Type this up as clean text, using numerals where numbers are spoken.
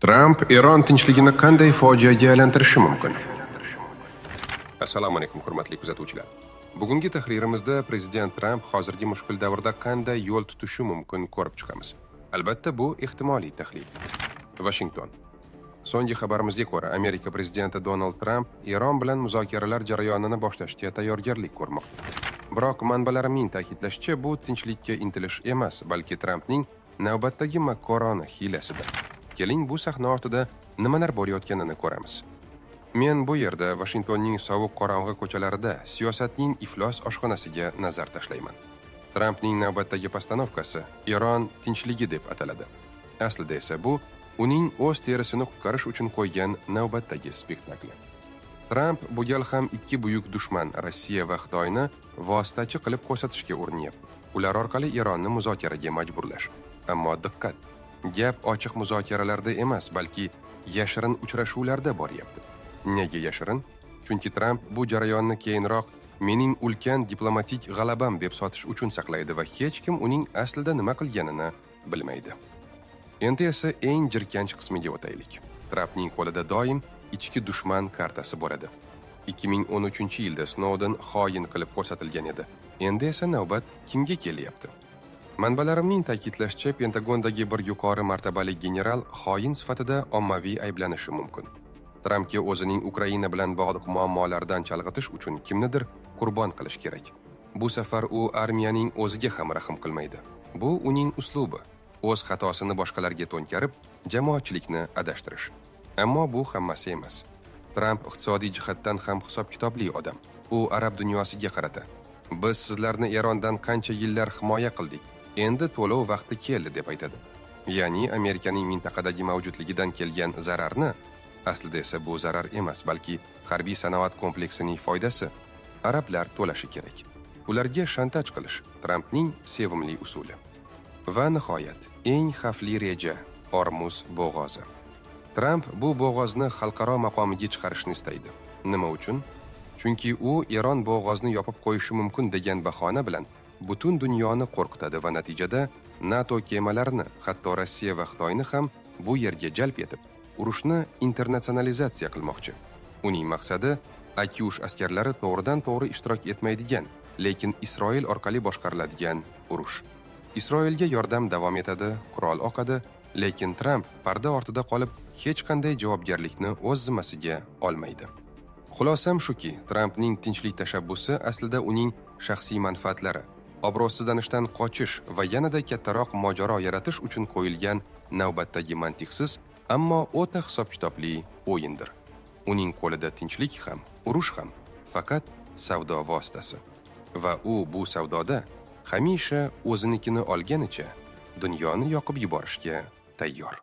Tramp Eron tinchligini qanday fojiaga aylantirishi mumkin? Assalomu alaykum hurmatli kuzatuvchilar. Bugungi tahririmizda prezident Tramp hozirgi mushkul davrda qanday yo'l tutishi mumkin ko'rib chiqamiz. Albatta bu ehtimoliy tahlil. Washington. So'nggi xabarimizga ko'ra, Amerika prezidenti Donald Tramp Eron bilan muzokaralar jarayonini boshlashga tayyorgarlik ko'rmoqda. Biroq manbalarimning ta'kidlashicha, bu tinchlikka intilish emas, balki Trampning navbatdagi makkorona hiylasidir. Keling, bu sahna ortida nimalar bo'layotganini ko'ramiz. Men bu yerda Washingtonning sovuq qorong'i ko'chalarida siyosatning iflos oshxonasiga nazar tashlayman. Trampning navbatdagi postanovkasi Eron tinchligi deb ataladi. Aslida esa bu uning o'z terisini qutqarish uchun qo'ygan navbatdagi spektakli. Tramp bu gal ham ikki buyuk dushman Rossiya va Xitoyni vositachi qilib ko'rsatishga urinyapti. Ular orqali Eronni muzokaraga majburlash. Ammo diqqat, gap ochiq muzokaralarda emas, balki yashirin uchrashuvlarda boryapti. Nega yashirin? Chunki Tramp bu jarayonni keyinroq mening ulkan diplomatik g'alabam deb sotish uchun saqlaydi va hech kim uning aslida nima qilganini bilmaydi. Endi esa eng jirkanch qismiga o'taylik. Trampning qo'lida doim ichki dushman kartasi bo'ladi. 2013-yilda Snowden xoin qilib ko'rsatilgan edi. Endi esa navbat kimga kelyapti? Manbalarimning ta'kidlashicha, Pentagondagi bir yuqori martabali general xoin sifatida ommaviy ayblanishi mumkin. Trampga o'zining Ukraina bilan bog'liq muammolardan chalg'itish uchun kimnidir qurbon qilish kerak. Bu safar u armiyaning o'ziga ham rahm qilmaydi. Bu uning uslubi. O'z xatosini boshqalarga to'nkarib, jamoatchilikni adashtirish. Ammo bu hammasi emas. Tramp iqtisodiy jihatdan ham hisob-kitobli odam. U arab dunyosiga qarata. Biz sizlarni Erondan qancha yillar himoya qildik. Endi to'lov vaqti keldi deb aytadi. Ya'ni Amerikaning mintaqadagi mavjudligidan kelgan zararni, aslida esa bu zarar emas, balki harbiy sanoat kompleksining foydasi arablar to'lashi kerak. Ularga shantaj qilish Trampning sevimli usuli. Va nihoyat, eng xavfli reja Ormuz bo'g'ozi. Tramp bu bo'g'ozni xalqaro maqomiga chiqarishni istaydi. Nima uchun? Chunki u Eron bo'g'ozni yopib qo'yishi mumkin degan bahona bilan butun dunyoni qo'rqitadi va natijada NATO kemalarini, hatto Rossiya va Xitoyni ham bu yerga jalb etib, urushni internatsionalizatsiya qilmoqchi. Uning maqsadi Akyush askarlari to'g'ridan-to'g'ri ishtirok etmaydigan, lekin Isroil orqali boshqariladigan urush. Isroilga yordam davom etadi, qurol oqadi, lekin Tramp parda ortida qolib hech qanday javobgarlikni o'z zimmasiga olmaydi. Xulosam shuki, Trampning tinchlik tashabbusi aslida uning shaxsiy manfaatlari, obro'sizlanishdan qochish va yanada kattaroq mojaro yaratish uchun qo'yilgan navbatdagi mantiqsiz, ammo o'ta hisob-kitobli o'yindir. Uning qo'lida tinchlik ham, urush ham faqat savdo vositasi. Va u bu savdoda hamisha o'zinikini olganicha dunyoni yoqib yuborishga tayyor.